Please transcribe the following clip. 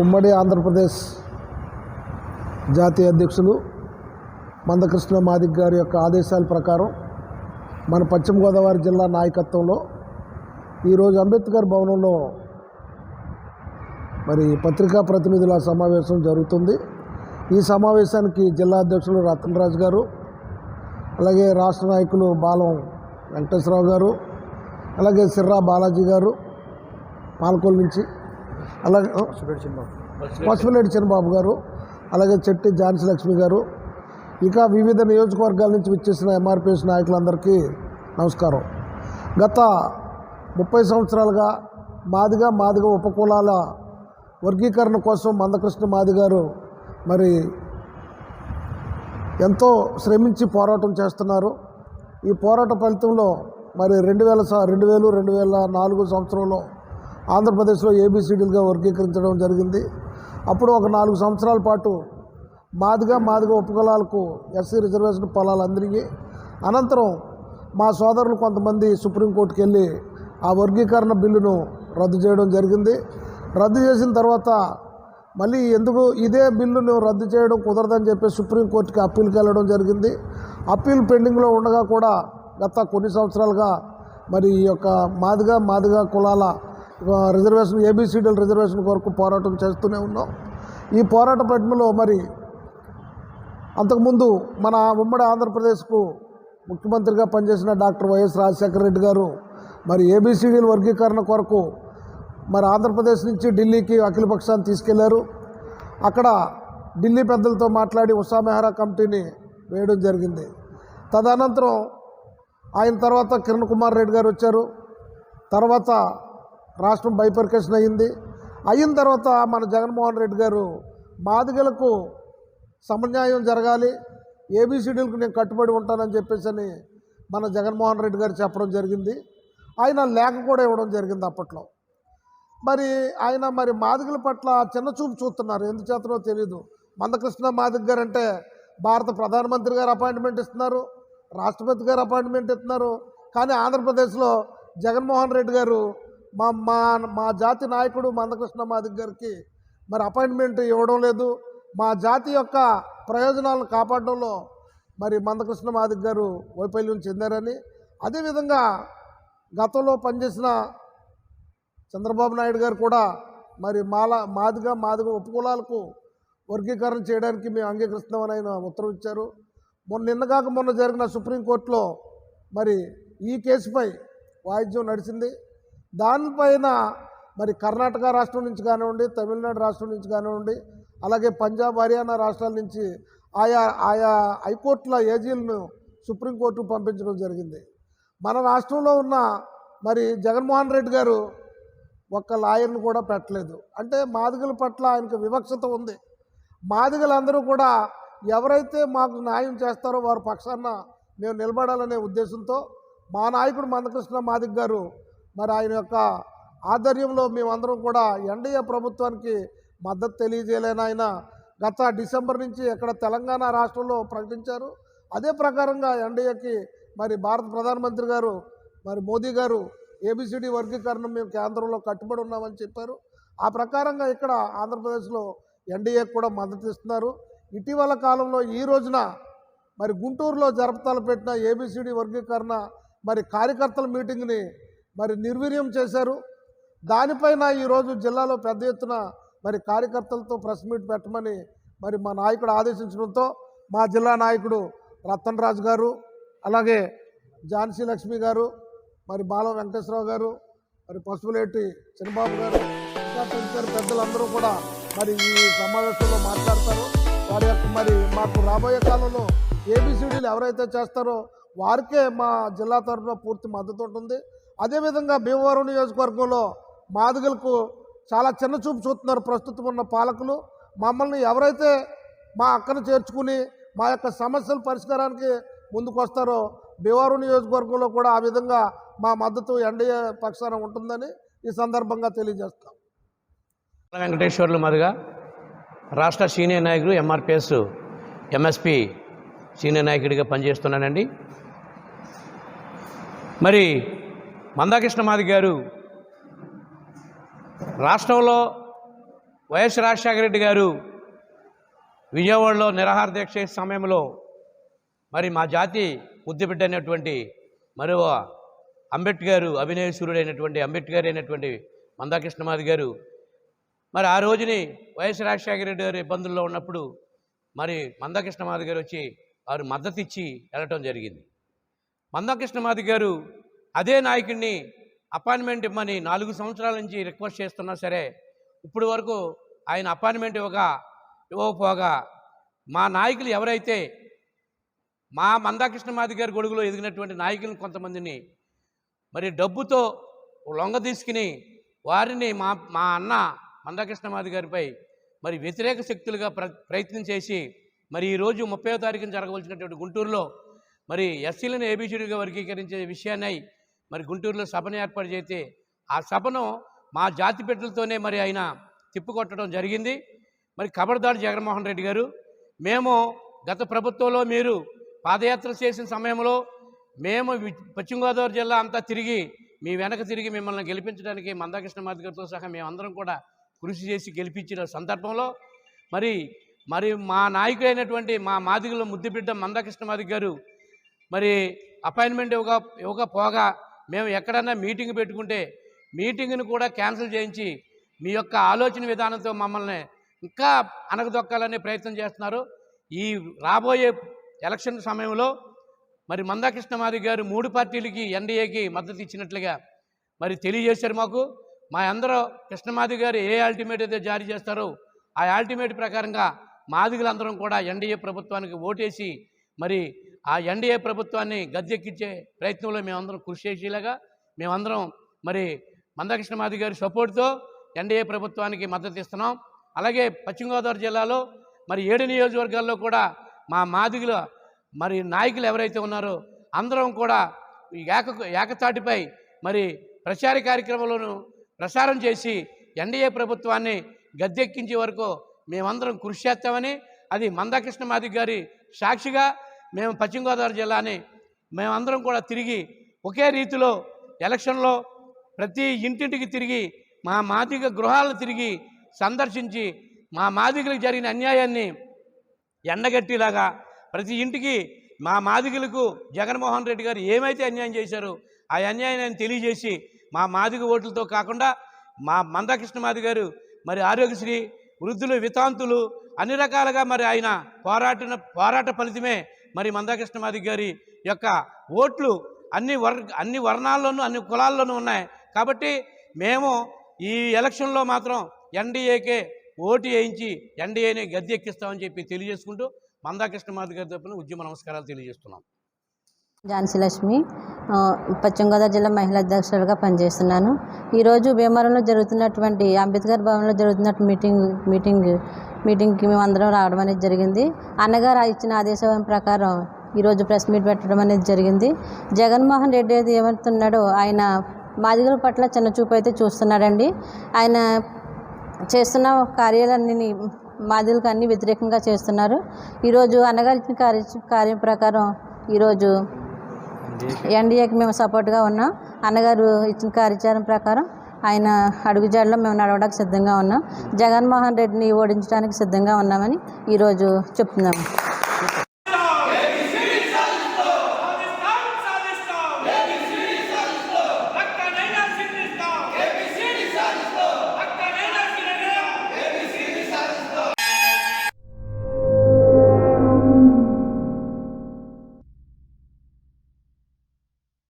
ఉమ్మడి ఆంధ్రప్రదేశ్ జాతీయ అధ్యక్షులు మందకృష్ణ మాదిగ గారి యొక్క ఆదేశాల ప్రకారం మన పశ్చిమ గోదావరి జిల్లా నాయకత్వంలో ఈరోజు అంబేద్కర్ భవనంలో మరి పత్రికా ప్రతినిధుల సమావేశం జరుగుతుంది. ఈ సమావేశానికి జిల్లా అధ్యక్షులు రతనరాజు గారు, అలాగే రాష్ట్ర నాయకులు బాలం వెంకటేశ్వరరావు గారు, అలాగే సిర్రా బాలాజీ గారు పాలకొల్లు నుంచి, అలాగే పసుపులేటి చిన్నబాబు గారు, అలాగే చెట్టి ఝాన్సీ లక్ష్మి గారు, ఇంకా వివిధ నియోజకవర్గాల నుంచి విచ్చేసిన ఎంఆర్పిఎస్ నాయకులందరికీ నమస్కారం. గత 30 సంవత్సరాలుగా మాదిగ ఉపకులాల వర్గీకరణ కోసం మందకృష్ణ మాదిగ గారు మరి ఎంతో శ్రమించి పోరాటం చేస్తున్నారు. ఈ పోరాట ఫలితంలో మరి 2004 సంవత్సరంలో ఆంధ్రప్రదేశ్లో ఏబిసిడీలుగా వర్గీకరించడం జరిగింది. అప్పుడు ఒక 4 సంవత్సరాల పాటు మాదిగ ఉపకులాలకు ఎస్సీ రిజర్వేషన్ పొలాలు అందినాయి. అనంతరం మా సోదరులు కొంతమంది సుప్రీంకోర్టుకు వెళ్ళి ఆ వర్గీకరణ బిల్లును రద్దు చేయడం జరిగింది. రద్దు చేసిన తర్వాత మళ్ళీ ఎందుకు ఇదే బిల్లును రద్దు చేయడం కుదరదని చెప్పి సుప్రీంకోర్టుకి అప్పీల్కి వెళ్ళడం జరిగింది. అప్పీల్ పెండింగ్లో ఉండగా కూడా గత కొన్ని సంవత్సరాలుగా మరి ఈ యొక్క మాదిగ కులాల రిజర్వేషన్ ఏబిసిడీల రిజర్వేషన్ కొరకు పోరాటం చేస్తూనే ఉన్నాం. ఈ పోరాట పట్టిమలో మరి అంతకుముందు మన ఉమ్మడి ఆంధ్రప్రదేశ్కు ముఖ్యమంత్రిగా పనిచేసిన డాక్టర్ వైఎస్ రాజశేఖర రెడ్డి గారు మరి ఏబిసిడీల వర్గీకరణ కొరకు మరి ఆంధ్రప్రదేశ్ నుంచి ఢిల్లీకి అఖిలపక్షాన్ని తీసుకెళ్లారు. అక్కడ ఢిల్లీ పెద్దలతో మాట్లాడి ఉషా మెహ్రా కమిటీని వేయడం జరిగింది. తదనంతరం ఆయన తర్వాత కిరణ్ కుమార్ రెడ్డి గారు వచ్చారు. తర్వాత రాష్ట్రం బైఫర్కేషన్ అయిన తర్వాత మన జగన్మోహన్ రెడ్డి గారు మాదిగలకు సమన్యాయం జరగాలి, ఏబిసిడీలకు నేను కట్టుబడి ఉంటానని చెప్పేసి మన జగన్మోహన్ రెడ్డి గారు చెప్పడం జరిగింది. ఆయన లేఖ కూడా ఇవ్వడం జరిగింది. అప్పట్లో మరి ఆయన మరి మాదిగల పట్ల చిన్న చూపు చూస్తున్నారు. ఎందుచేతనో తెలీదు. మందకృష్ణ మాదిగ గారు అంటే భారత ప్రధానమంత్రి గారు అపాయింట్మెంట్ ఇస్తున్నారు, రాష్ట్రపతి గారు అపాయింట్మెంట్ ఇస్తున్నారు. కానీ ఆంధ్రప్రదేశ్లో జగన్మోహన్ రెడ్డి గారు మా జాతి నాయకుడు మందకృష్ణ మాదిగ గారికి మరి అపాయింట్మెంట్ ఇవ్వడం లేదు. మా జాతి యొక్క ప్రయోజనాలను కాపాడడంలో మరి మందకృష్ణ మాదిగ గారు వైఫల్యం చెందారని, అదేవిధంగా గతంలో పనిచేసిన చంద్రబాబు నాయుడు గారు కూడా మరి మాదిగ ఉపకులాలకు వర్గీకరణ చేయడానికి మేము అంగీకరిస్తున్నామని ఆయన ఉత్తర్వు ఇచ్చారు. మొన్న జరిగిన సుప్రీంకోర్టులో మరి ఈ కేసుపై వాయిద్యం నడిచింది. దానిపైన మరి కర్ణాటక రాష్ట్రం నుంచి కానివ్వండి, తమిళనాడు రాష్ట్రం నుంచి కానివ్వండి, అలాగే పంజాబ్, హర్యానా రాష్ట్రాల నుంచి ఆయా హైకోర్టుల ఏజీలను సుప్రీంకోర్టుకు పంపించడం జరిగింది. మన రాష్ట్రంలో ఉన్న మరి జగన్మోహన్ రెడ్డి గారు ఒక్క లాయర్ను కూడా పెట్టలేదు. అంటే మాదిగల పట్ల ఆయనకు వివక్షత ఉంది. మాదిగలందరూ కూడా ఎవరైతే మాకు న్యాయం చేస్తారో వారి పక్షాన మేము నిలబడాలనే ఉద్దేశంతో మా నాయకుడు మందకృష్ణ మాదిగ గారు మరి ఆయన యొక్క ఆధ్వర్యంలో మేమందరం కూడా ఎన్డీఏ ప్రభుత్వానికి మద్దతు తెలియజేయలేని ఆయన గత డిసెంబర్ నుంచి ఇక్కడ తెలంగాణ రాష్ట్రంలో ప్రకటించారు. అదే ప్రకారంగా ఎన్డీఏకి మరి భారత ప్రధానమంత్రి గారు మరి మోదీ గారు ఏబిసిడి వర్గీకరణ మేము కేంద్రంలో కట్టుబడి ఉన్నామని చెప్పారు. ఆ ప్రకారంగా ఇక్కడ ఆంధ్రప్రదేశ్లో ఎన్డీఏకి కూడా మద్దతు ఇస్తున్నారు. ఇటీవల కాలంలో ఈ రోజున మరి గుంటూరులో జరపతలపెట్టిన ఏబిసిడి వర్గీకరణ మరి కార్యకర్తల మీటింగ్ని మరి నిర్వీర్యం చేశారు. దానిపైన ఈరోజు జిల్లాలో పెద్ద ఎత్తున మరి కార్యకర్తలతో ప్రెస్ మీట్ పెట్టమని మరి మా నాయకుడు ఆదేశించడంతో మా జిల్లా నాయకుడు రతనరాజు గారు, అలాగే ఝాన్సీ లక్ష్మి గారు, మరి బాలం వెంకటేశ్వరరావు గారు, మరి పసుపులేటి చిన్నబాబు గారు, ఇంకా తదితర పెద్దలందరూ కూడా మరి ఈ సమావేశంలో మాట్లాడతారు. వారి యొక్క మరి మాకు రాబోయే కాలంలో ఏబిసిడీలు ఎవరైతే చేస్తారో వారికే మా జిల్లా తరఫున పూర్తి మద్దతు ఉంటుంది. అదేవిధంగా భీమవరం నియోజకవర్గంలో మాదిగలకు చాలా చిన్న చూపు చూస్తున్నారు ప్రస్తుతం ఉన్న పాలకులు. మమ్మల్ని ఎవరైతే మా అక్కను చేర్చుకుని మా యొక్క సమస్యల పరిష్కారానికి ముందుకు వస్తారో భీమవరం నియోజకవర్గంలో కూడా ఆ విధంగా మా మద్దతు ఎన్డీఏ పక్షాన ఉంటుందని ఈ సందర్భంగా తెలియజేస్తాం. వెంకటేశ్వర్లు మాదిగ రాష్ట్ర సీనియర్ నాయకుడు, ఎంఆర్పిఎస్ ఎంఎస్పి సీనియర్ నాయకుడిగా పనిచేస్తున్నానండి. మరి మందకృష్ణ మాదిగ గారు రాష్ట్రంలో వైఎస్ రాజశేఖర రెడ్డి గారు విజయవాడలో నిరాహార దీక్ష చేసే సమయంలో మరి మా జాతి ముద్దుబిడ్డ అయినటువంటి మరో అంబేద్కర్ అభినయసూరుడైనటువంటి అంబేద్కర్ అయినటువంటి మందాకృష్ణమాది గారు మరి ఆ రోజుని వైఎస్ రాజశేఖర రెడ్డి గారు ఇబ్బందుల్లో ఉన్నప్పుడు మరి మందాకృష్ణమాది గారు వచ్చి వారు మద్దతు ఇచ్చి వెళ్ళటం జరిగింది. మందాకృష్ణమాది గారు అదే నాయకుడిని అపాయింట్మెంట్ ఇవ్వమని 4 సంవత్సరాల నుంచి రిక్వెస్ట్ చేస్తున్నా సరే ఇప్పుడు వరకు ఆయన అపాయింట్మెంట్ ఇవ్వకపోగా మా నాయకులు ఎవరైతే మా మందాకృష్ణమాది గారి గొడుగులో ఎదిగినటువంటి నాయకులను కొంతమందిని మరి డబ్బుతో లొంగ తీసుకుని వారిని మా అన్న మందాకృష్ణమాది గారిపై మరి వ్యతిరేక శక్తులుగా ప్రయత్నం చేసి మరి ఈరోజు 30వ తారీఖున జరగవలసినటువంటి గుంటూరులో మరి ఎస్సీలను ఏబీసీలుగా వర్గీకరించే విషయాన్ని మరి గుంటూరులో సభను ఏర్పాటు చేస్తే ఆ సభను మా జాతి బిడ్డలతోనే మరి ఆయన తిప్పికొట్టడం జరిగింది. మరి ఖబర్దార్ జగన్మోహన్ రెడ్డి గారు, మేము గత ప్రభుత్వంలో మీరు పాదయాత్ర చేసిన సమయంలో మేము పశ్చిమ గోదావరి జిల్లా అంతా తిరిగి మీ వెనక తిరిగి మిమ్మల్ని గెలిపించడానికి మందాకృష్ణమాది గారితో సహా మేమందరం కూడా కృషి చేసి గెలిపించిన సందర్భంలో మరి మా నాయకుడైనటువంటి మా మాదిగల ముద్దుబిడ్డ మందాకృష్ణమాది గారు మరి అపాయింట్మెంట్ ఇవ్వకపోగా మేము ఎక్కడన్నా మీటింగ్ పెట్టుకుంటే మీటింగ్ను కూడా క్యాన్సిల్ చేయించి మీ యొక్క ఆలోచన విధానంతో మమ్మల్ని ఇంకా అనగదొక్కాలనే ప్రయత్నం చేస్తున్నారు. ఈ రాబోయే ఎలక్షన్ సమయంలో మరి మందాకృష్ణమాది గారు 3 పార్టీలకి ఎన్డీఏకి మద్దతు ఇచ్చినట్లుగా మరి తెలియజేశారు మాకు. మా అందరూ కృష్ణమాది గారు ఏ అల్టిమేట్ అయితే జారీ చేస్తారో ఆ అల్టిమేట్ ప్రకారంగా మాదిగలందరం కూడా ఎన్డీఏ ప్రభుత్వానికి ఓటేసి మరి ఆ ఎన్డీఏ ప్రభుత్వాన్ని గద్దెక్కించే ప్రయత్నంలో మేమందరం కృషి చేసేలాగా మేమందరం మరి మందాకృష్ణమాది గారి సపోర్ట్తో ఎన్డీఏ ప్రభుత్వానికి మద్దతు ఇస్తున్నాం. అలాగే పశ్చిమ గోదావరి జిల్లాలో మరి 7 నియోజకవర్గాల్లో కూడా మా మాదిగల మరి నాయకులు ఎవరైతే ఉన్నారో అందరం కూడా ఏకతాటిపై మరి ప్రచార కార్యక్రమంలోనూ ప్రసారం చేసి ఎన్డీఏ ప్రభుత్వాన్ని గద్దెక్కించే వరకు మేమందరం కృషి చేస్తామని, అది మందాకృష్ణమాది గారి సాక్షిగా మేము పశ్చిమ గోదావరి జిల్లాని మేమందరం కూడా తిరిగి ఒకే రీతిలో ఎలక్షన్లో ప్రతి ఇంటింటికి తిరిగి మా మాదిగ గృహాలను తిరిగి సందర్శించి మా మాదిగలకు జరిగిన అన్యాయాన్ని ఎండగట్టిలాగా ప్రతి ఇంటికి మా మాదిగలకు జగన్మోహన్ రెడ్డి గారు ఏమైతే అన్యాయం చేశారో ఆ అన్యాయాన్ని తెలియజేసి మా మాదిగ ఓట్లతో కాకుండా మా మందాకృష్ణమాది గారు మరి ఆరోగ్యశ్రీ, వృద్ధులు, వితాంతులు అన్ని రకాలుగా మరి ఆయన పోరాట ఫలితమే మరి మందాకృష్ణమాది గారి యొక్క ఓట్లు అన్ని వర్ణాల్లోనూ అన్ని కులాల్లోనూ ఉన్నాయి. కాబట్టి మేము ఈ ఎలక్షన్లో మాత్రం ఎన్డీఏకే ఓటు వేయించి ఎన్డీఏని గద్దె ఎక్కిస్తామని చెప్పి తెలియజేసుకుంటూ మందాకృష్ణమాది గారి తరపున ఉద్యమ నమస్కారాలు తెలియజేస్తున్నాం. ఝాన్సీ లక్ష్మి, పశ్చిమ గోదావరి జిల్లా మహిళా అధ్యక్షులుగా పనిచేస్తున్నాను. ఈరోజు భీమవరంలో జరుగుతున్నటువంటి అంబేద్కర్ భవన్లో జరుగుతున్న మీటింగ్కి మేము అందరం రావడం అనేది జరిగింది. అన్నగారు ఇచ్చిన ఆదేశం ప్రకారం ఈరోజు ప్రెస్ మీట్ పెట్టడం అనేది జరిగింది. జగన్మోహన్ రెడ్డి అయితే ఏమంటున్నాడో ఆయన మాదిగల పట్ల చిన్నచూపు అయితే చూస్తున్నాడండి. ఆయన చేస్తున్న కార్యాలన్నీ మాదిగలకు అన్ని వ్యతిరేకంగా చేస్తున్నారు. ఈరోజు అన్నగారు ఇచ్చిన కార్యం ప్రకారం ఈరోజు ఎన్డీఏకి మేము సపోర్ట్గా ఉన్నాం. అన్నగారు ఇచ్చిన కార్యాచరణ ప్రకారం ఆయన అడుగుజాడలో మేము నడవడానికి సిద్ధంగా ఉన్నాం. జగన్మోహన్ రెడ్డిని ఓడించడానికి సిద్ధంగా ఉన్నామని ఈరోజు చెప్తున్నాము.